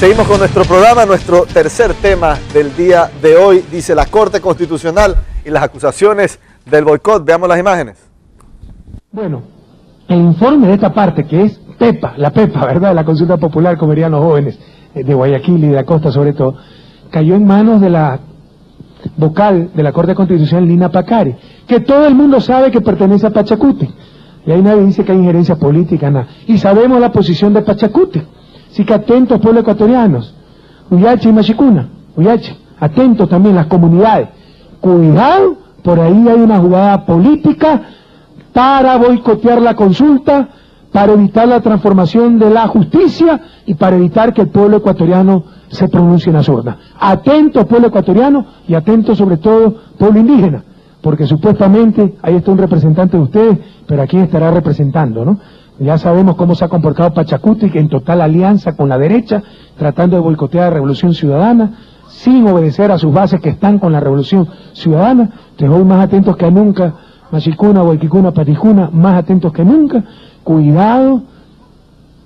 Seguimos con nuestro programa, nuestro tercer tema del día de hoy, dice la Corte Constitucional y las acusaciones del boicot. Veamos las imágenes. Bueno, el informe de esta parte, que es PEPA, la PEPA, ¿verdad?, de la consulta popular, como dirían los jóvenes de Guayaquil y de la costa sobre todo, cayó en manos de la vocal de la Corte Constitucional, Lina Pacari, que todo el mundo sabe que pertenece a Pachacuti, y ahí nadie dice que hay injerencia política, nada, y sabemos la posición de Pachacuti. Así que atentos, pueblos ecuatorianos, Uyache y Machicuna, Uyache, atentos también las comunidades, cuidado, por ahí hay una jugada política para boicotear la consulta, para evitar la transformación de la justicia y para evitar que el pueblo ecuatoriano se pronuncie en las urnas. Atentos, pueblo ecuatoriano, y atentos sobre todo, pueblo indígena, porque supuestamente ahí está un representante de ustedes, pero ¿a quién estará representando, no? Ya sabemos cómo se ha comportado Pachacuti, que en total alianza con la derecha, tratando de boicotear la Revolución Ciudadana, sin obedecer a sus bases que están con la Revolución Ciudadana. Entonces hoy más atentos que nunca, Machicuna, Huayquicuna, Patijuna, más atentos que nunca. Cuidado,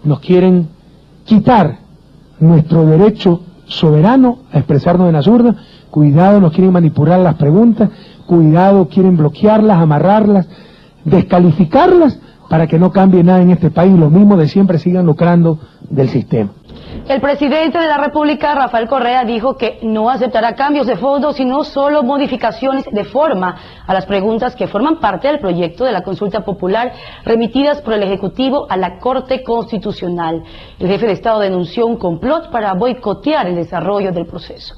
nos quieren quitar nuestro derecho soberano a expresarnos en las urnas. Cuidado, nos quieren manipular las preguntas. Cuidado, quieren bloquearlas, amarrarlas, descalificarlas, para que no cambie nada en este país, los mismos de siempre sigan lucrando del sistema. El presidente de la República, Rafael Correa, dijo que no aceptará cambios de fondo, sino solo modificaciones de forma a las preguntas que forman parte del proyecto de la consulta popular remitidas por el Ejecutivo a la Corte Constitucional. El jefe de Estado denunció un complot para boicotear el desarrollo del proceso.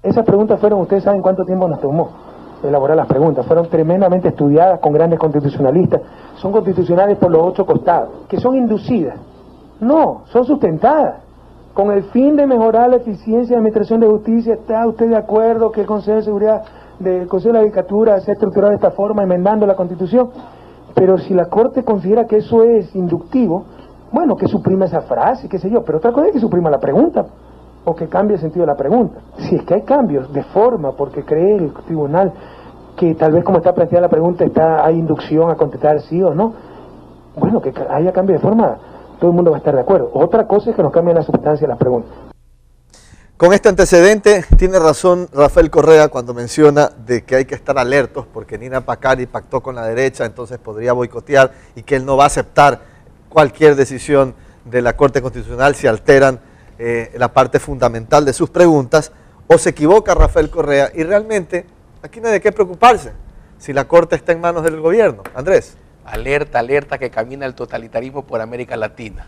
Esas preguntas fueron, ustedes saben cuánto tiempo nos tomó elaborar las preguntas, fueron tremendamente estudiadas con grandes constitucionalistas, son constitucionales por los 8 costados, que son inducidas, no, son sustentadas, con el fin de mejorar la eficiencia de la administración de justicia. ¿Está usted de acuerdo que el Consejo de Seguridad del Consejo de la Judicatura se ha estructurado de esta forma, enmendando la Constitución? Pero si la Corte considera que eso es inductivo, bueno, que suprima esa frase, qué sé yo, pero otra cosa es que suprima la pregunta, o que cambie el sentido de la pregunta. Si es que hay cambios de forma, porque cree el tribunal que tal vez como está planteada la pregunta hay inducción a contestar sí o no, bueno, que haya cambio de forma, todo el mundo va a estar de acuerdo. Otra cosa es que nos cambien la sustancia de las preguntas. Con este antecedente, tiene razón Rafael Correa cuando menciona de que hay que estar alertos porque Lina Pacari pactó con la derecha, entonces podría boicotear, y que él no va a aceptar cualquier decisión de la Corte Constitucional si alteran la parte fundamental de sus preguntas, o se equivoca Rafael Correa y realmente aquí no hay de qué preocuparse si la Corte está en manos del gobierno. Andrés. Alerta, alerta, que camina el totalitarismo por América Latina.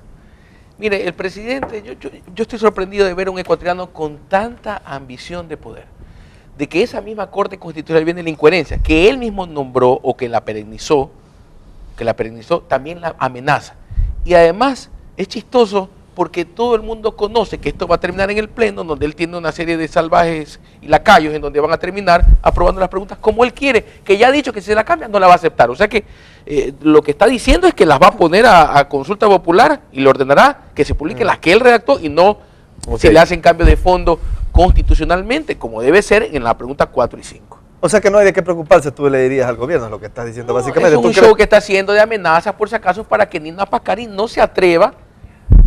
Mire, el presidente, yo estoy sorprendido de ver a un ecuatoriano con tanta ambición de poder, de que esa misma Corte Constitucional viene la incoherencia, que él mismo nombró o que la perennizó, también la amenaza. Y además es chistoso porque todo el mundo conoce que esto va a terminar en el Pleno, donde él tiene una serie de salvajes y lacayos en donde van a terminar aprobando las preguntas como él quiere, que ya ha dicho que si se la cambia no la va a aceptar. O sea que lo que está diciendo es que las va a poner a consulta popular y le ordenará que se publiquen las que él redactó y no se le hacen cambios de fondo constitucionalmente, como debe ser en la pregunta 4 y 5. O sea que no hay de qué preocuparse, tú le dirías al gobierno, es lo que estás diciendo básicamente. Es un show que está haciendo de amenazas por si acaso para que Lina Pacari no se atreva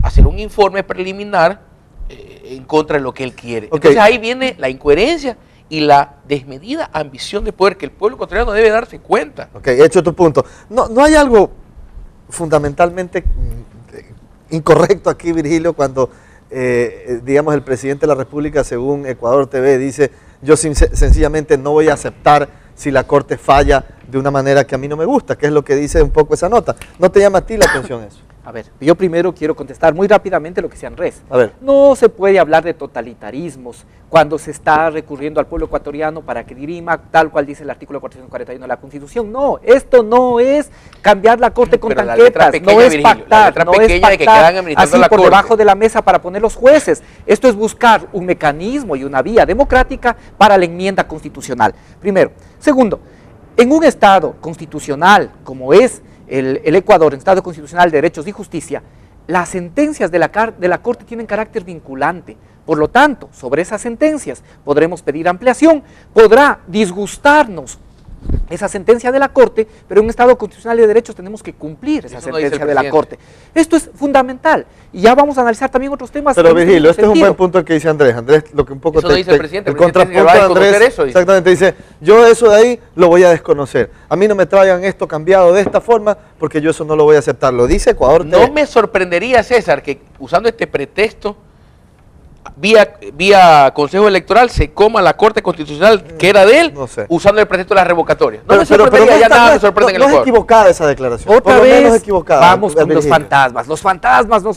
hacer un informe preliminar en contra de lo que él quiere. Entonces ahí viene la incoherencia y la desmedida ambición de poder que el pueblo ecuatoriano debe darse cuenta. Ok, hecho tu punto. No hay algo fundamentalmente incorrecto aquí, Virgilio, cuando digamos el presidente de la República, según Ecuador TV, dice: yo sencillamente no voy a aceptar si la Corte falla de una manera que a mí no me gusta, que es lo que dice un poco esa nota. ¿No te llama a ti la atención eso? A ver, yo primero quiero contestar muy rápidamente lo que decía Andrés. A ver. No se puede hablar de totalitarismos cuando se está recurriendo al pueblo ecuatoriano para que dirima tal cual dice el artículo 441 de la Constitución. No, esto no es cambiar la Corte con tanquetas, no es pactar, no es pactar así por debajo de la mesa para poner los jueces. Esto es buscar un mecanismo y una vía democrática para la enmienda constitucional, primero. Segundo, en un Estado constitucional como es el Ecuador, en Estado constitucional de derechos y justicia, las sentencias de la Corte tienen carácter vinculante. Por lo tanto, sobre esas sentencias podremos pedir ampliación, podrá disgustarnos esa sentencia de la Corte, pero en un Estado constitucional y de derechos tenemos que cumplir esa sentencia de la Corte. Esto es fundamental. Y ya vamos a analizar también otros temas. Pero Virgilio, este es un buen punto el que dice Andrés. Andrés, lo que un poco eso no dice el presidente. El contrapunto de Andrés, eso, exactamente, dice, yo eso de ahí lo voy a desconocer. A mí no me traigan esto cambiado de esta forma, porque yo eso no lo voy a aceptar. Lo dice Ecuador TV. No me sorprendería, César, que usando este pretexto, vía Consejo Electoral se coma la Corte Constitucional que era de él, usando el pretexto de la revocatoria. No me sorprendería, ya nada me sorprende en el Ecuador. No es equivocada esa declaración. Otra vez vamos con los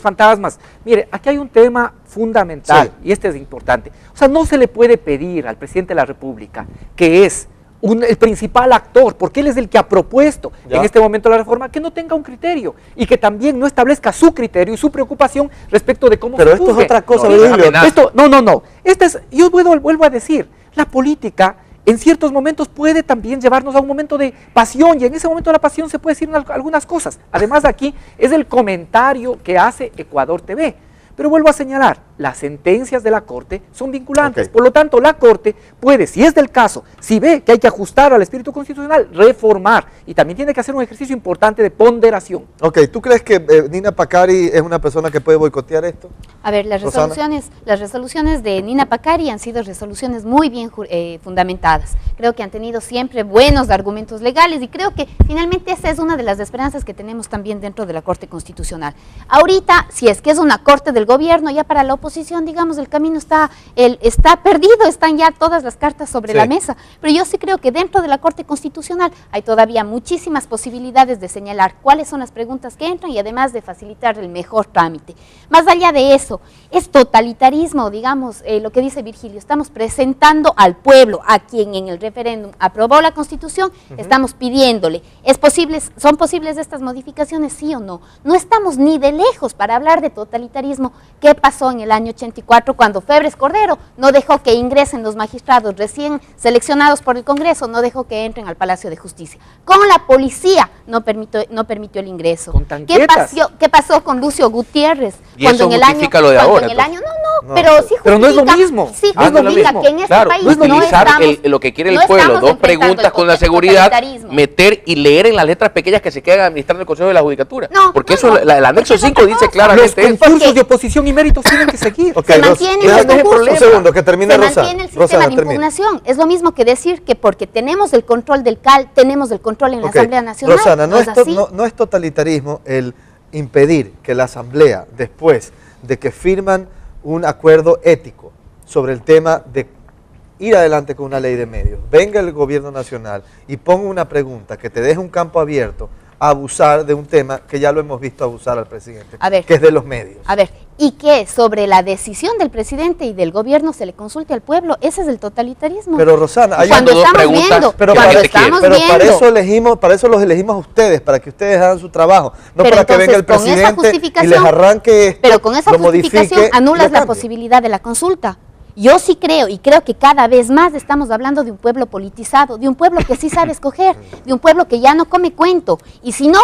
fantasmas. Mire, aquí hay un tema fundamental, y este es importante. O sea, no se le puede pedir al presidente de la República, que es el principal actor, porque él es el que ha propuesto en este momento la reforma, que no tenga un criterio y que también no establezca su criterio y su preocupación respecto de cómo se juzgue. Pero esto es otra cosa, yo vuelvo a decir, la política en ciertos momentos puede también llevarnos a un momento de pasión, y en ese momento de la pasión se puede decir algunas cosas. Además, aquí es el comentario que hace Ecuador TV. Pero vuelvo a señalar, las sentencias de la Corte son vinculantes, por lo tanto la Corte puede, si es del caso, si ve que hay que ajustar al espíritu constitucional, reformar, y también tiene que hacer un ejercicio importante de ponderación. ¿Tú crees que Nina Pacari es una persona que puede boicotear esto? A ver, las resoluciones de Nina Pacari han sido resoluciones muy bien fundamentadas. Creo que han tenido siempre buenos argumentos legales, y creo que finalmente esa es una de las esperanzas que tenemos también dentro de la Corte Constitucional. Ahorita, si es que es una Corte del gobierno, ya para la oposición, digamos, el camino está perdido, están ya todas las cartas sobre la mesa, pero yo sí creo que dentro de la Corte Constitucional hay todavía muchísimas posibilidades de señalar cuáles son las preguntas que entran y además de facilitar el mejor trámite. Más allá de eso, es totalitarismo, digamos, lo que dice Virgilio, estamos presentando al pueblo, a quien en el referéndum aprobó la Constitución, estamos pidiéndole, ¿son posibles estas modificaciones, sí o no? No estamos ni de lejos para hablar de totalitarismo. ¿Qué pasó en el año 84 cuando Febres Cordero no dejó que ingresen los magistrados recién seleccionados por el Congreso, no dejó que entren al Palacio de Justicia? Con la policía no permitió el ingreso. Con tanquetas. ¿Qué pasó con Lucio Gutiérrez? Y cuando eso justifica lo de ahora. Pero sí justifica, pero no es lo mismo. Sí justifica que en este país no utilizar lo que quiere el pueblo, dos preguntas con la seguridad, meter y leer en las letras pequeñas que se quedan administrando el Consejo de la Judicatura. Porque eso, el anexo 5 dice claramente los concursos de oposición y méritos tienen que seguir. Se mantiene un segundo, que termine Rosana. Se mantiene el sistema de impugnación. Es lo mismo que decir que porque tenemos el control del CAL, tenemos el control en la Asamblea Nacional. Rosana, no es totalitarismo el impedir que la Asamblea, después de que firman un acuerdo ético sobre el tema de ir adelante con una ley de medios, venga el gobierno nacional y ponga una pregunta que te deje un campo abierto a abusar de un tema que ya lo hemos visto abusar al presidente, que es de los medios? A ver, y que sobre la decisión del presidente y del gobierno se le consulte al pueblo, ese es el totalitarismo. Pero Rosana, hay cuando estamos viendo, para eso los elegimos a ustedes, para que ustedes hagan su trabajo, no para que venga el presidente y les arranque esto, pero con esa justificación anulas la posibilidad de la consulta. Yo sí creo, y creo que cada vez más estamos hablando de un pueblo politizado, de un pueblo que sí sabe escoger, de un pueblo que ya no come cuento, y si no,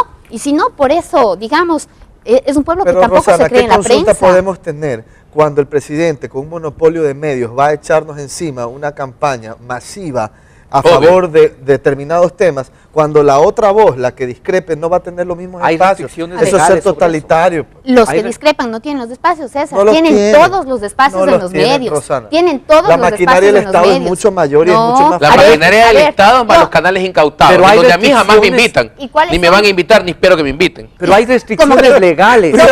por eso, digamos, es un pueblo que tampoco Rosana, se cree en la prensa. ¿qué consulta podemos tener cuando el presidente, con un monopolio de medios, va a echarnos encima una campaña masiva a favor de determinados temas, cuando la otra voz, la que discrepe, no va a tener los mismos espacios? Eso es ser totalitario. Los que discrepan no tienen los espacios, César. Tienen todos los espacios en los medios. Rosana. Tienen todos los espacios en los medios. La maquinaria del Estado es mucho mayor y es mucho más... La maquinaria del Estado para los canales incautados, pero donde a mí jamás me invitan. Ni me van a invitar, ni espero que me inviten. Pero hay restricciones legales. No,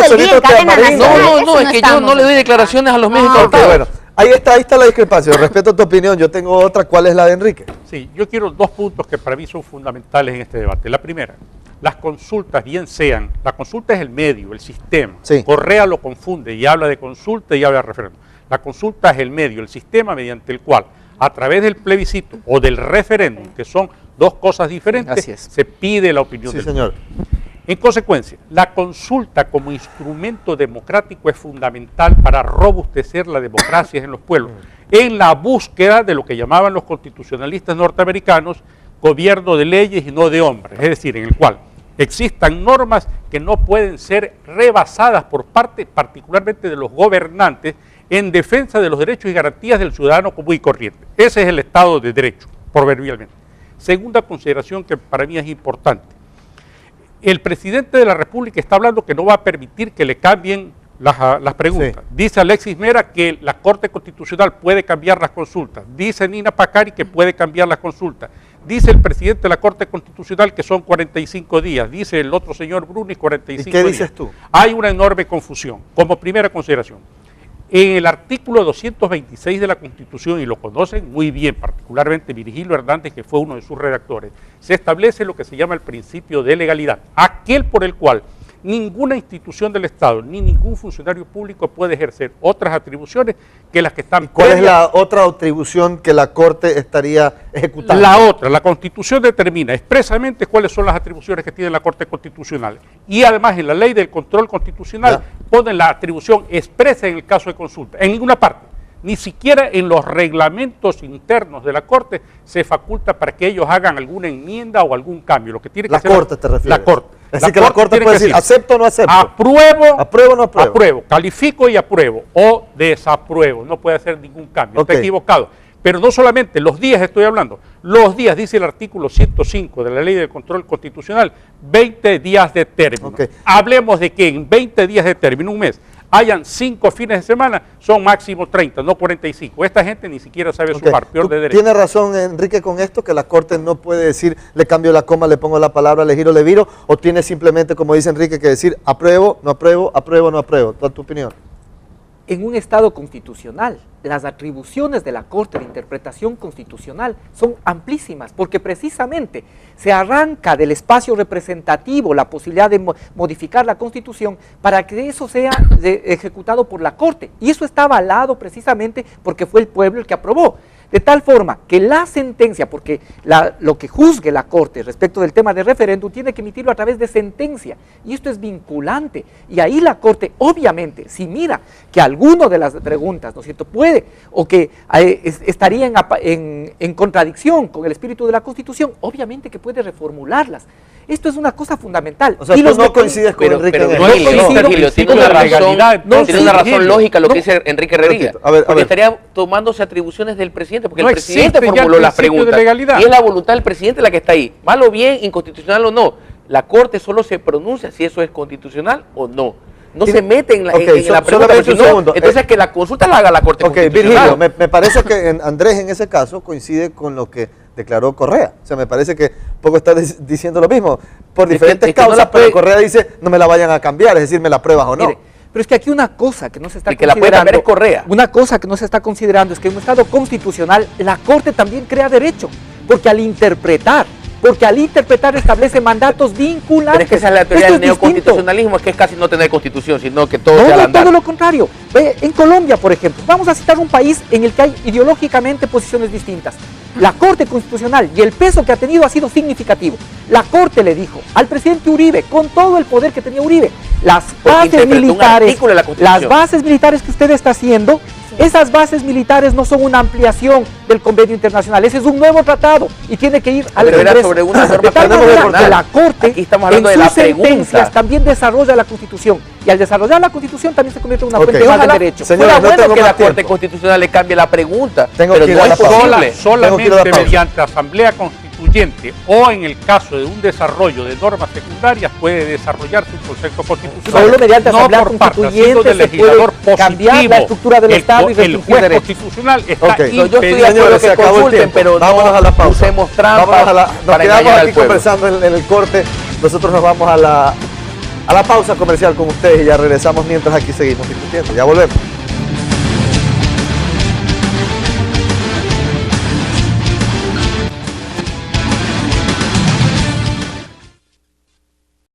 es que yo no le doy declaraciones a los medios incautados. Bueno, ahí está la discrepancia. Respeto tu opinión, yo tengo otra. ¿Cuál es la de Enrique? Sí, yo quiero dos puntos que para mí son fundamentales en este debate. La primera, las consultas, bien sean, la consulta es el medio, el sistema. Correa lo confunde y habla de consulta y habla de referéndum. La consulta es el medio, el sistema mediante el cual, a través del plebiscito o del referéndum, que son dos cosas diferentes, se pide la opinión del pueblo. En consecuencia, la consulta como instrumento democrático es fundamental para robustecer la democracia en los pueblos, en la búsqueda de lo que llamaban los constitucionalistas norteamericanos gobierno de leyes y no de hombres, es decir, en el cual existan normas que no pueden ser rebasadas por parte particularmente de los gobernantes en defensa de los derechos y garantías del ciudadano común y corriente. Ese es el Estado de Derecho, proverbialmente. Segunda consideración que para mí es importante. El presidente de la República está hablando que no va a permitir que le cambien las preguntas. Sí. Dice Alexis Mera que la Corte Constitucional puede cambiar las consultas. Dice Nina Pacari que puede cambiar las consultas. Dice el presidente de la Corte Constitucional que son 45 días. Dice el otro señor Bruni 45 días. ¿Y qué dices tú? Hay una enorme confusión. Como primera consideración, en el artículo 226 de la Constitución, y lo conocen muy bien, particularmente Virgilio Hernández, que fue uno de sus redactores, se establece lo que se llama el principio de legalidad, aquel por el cual ninguna institución del Estado ni ningún funcionario público puede ejercer otras atribuciones que las que están. ¿Cuál es la otra atribución que la Corte estaría ejecutando? La Constitución determina expresamente cuáles son las atribuciones que tiene la Corte Constitucional, y además en la ley del control constitucional ponen la atribución expresa en el caso de consulta. En ninguna parte, ni siquiera en los reglamentos internos de la Corte se faculta para que ellos hagan alguna enmienda o algún cambio. Lo que tiene que hacer la Corte, ¿te refieres? La Corte. Así que la Corte puede decir, ¿acepto o no acepto? Apruebo, apruebo o no apruebo. Apruebo, califico y apruebo, o desapruebo, no puede hacer ningún cambio, está equivocado. Pero no solamente, los días estoy hablando, los días, dice el artículo 105 de la Ley de Control Constitucional, 20 días de término. Hablemos de que en 20 días de término, un mes, hayan 5 fines de semana, son máximo 30, no 45. Esta gente ni siquiera sabe sumar, peor de derecho. ¿Tiene razón, Enrique, con esto, que la Corte no puede decir, le cambio la coma, le pongo la palabra, le giro, le viro, o tiene simplemente, como dice Enrique, que decir apruebo, no apruebo, apruebo, no apruebo? ¿Toda tu opinión? En un Estado constitucional, las atribuciones de la Corte de Interpretación Constitucional son amplísimas, porque precisamente se arranca del espacio representativo la posibilidad de modificar la Constitución para que eso sea ejecutado por la Corte, y eso está avalado precisamente porque fue el pueblo el que aprobó. De tal forma que la sentencia, porque lo que juzgue la Corte respecto del tema de referéndum tiene que emitirlo a través de sentencia, y esto es vinculante, y ahí la Corte obviamente, si mira que alguno de las preguntas, ¿no es cierto?, puede, o que estaría en contradicción con el espíritu de la Constitución, obviamente que puede reformularlas. Esto es una cosa fundamental. O sea, tú no coincides con Enrique. Tiene una razón lógica lo que dice Enrique Reguilla, porque estaría tomándose atribuciones del presidente, porque el presidente formuló las preguntas, y es la voluntad del presidente la que está ahí, mal o bien, inconstitucional o no. La Corte solo se pronuncia si eso es constitucional o no. No se mete en la pregunta, sino, entonces que la consulta la haga la Corte Constitucional. Virgilio, me parece que Andrés en ese caso coincide con lo que declaró Correa. O sea, me parece que poco está diciendo lo mismo, por diferentes causas, pero Correa dice, no me la vayan a cambiar, es decir, me la pruebas o no. Mire, pero es que aquí una cosa que no se está considerando, es Correa. Una cosa que no se está considerando es que en un Estado constitucional la Corte también crea derecho, porque al interpretar establece mandatos vinculantes. Pero es que esa es la teoría del neoconstitucionalismo, es que es casi no tener constitución, sino que todo sea al andar. Todo lo contrario. Ve, en Colombia, por ejemplo, vamos a citar un país en el que hay ideológicamente posiciones distintas. La Corte Constitucional y el peso que ha tenido ha sido significativo. La Corte le dijo al presidente Uribe, con todo el poder que tenía Uribe, las bases militares que usted está haciendo, esas bases militares no son una ampliación del convenio internacional, ese es un nuevo tratado y tiene que ir al Congreso. Sobre una norma que la Corte en sus sentencias también desarrolla la Constitución, y al desarrollar la Constitución también se convierte en una fuente de derecho. Señora, bueno que la Corte Constitucional le cambie la pregunta, pero no es posible. Solamente mediante asamblea constituyente o en el caso de un desarrollo de normas secundarias puede desarrollarse un concepto constitucional. Solo mediante asamblea constituyente se puede cambiar la estructura del Estado y restringir derechos. El constitucional está yo estoy de acuerdo que consulten, pero vámonos a la pausa. Usemos trampas nos quedamos aquí conversando en el corte. Nosotros nos vamos a la pausa comercial con ustedes y ya regresamos mientras aquí seguimos discutiendo. Ya volvemos.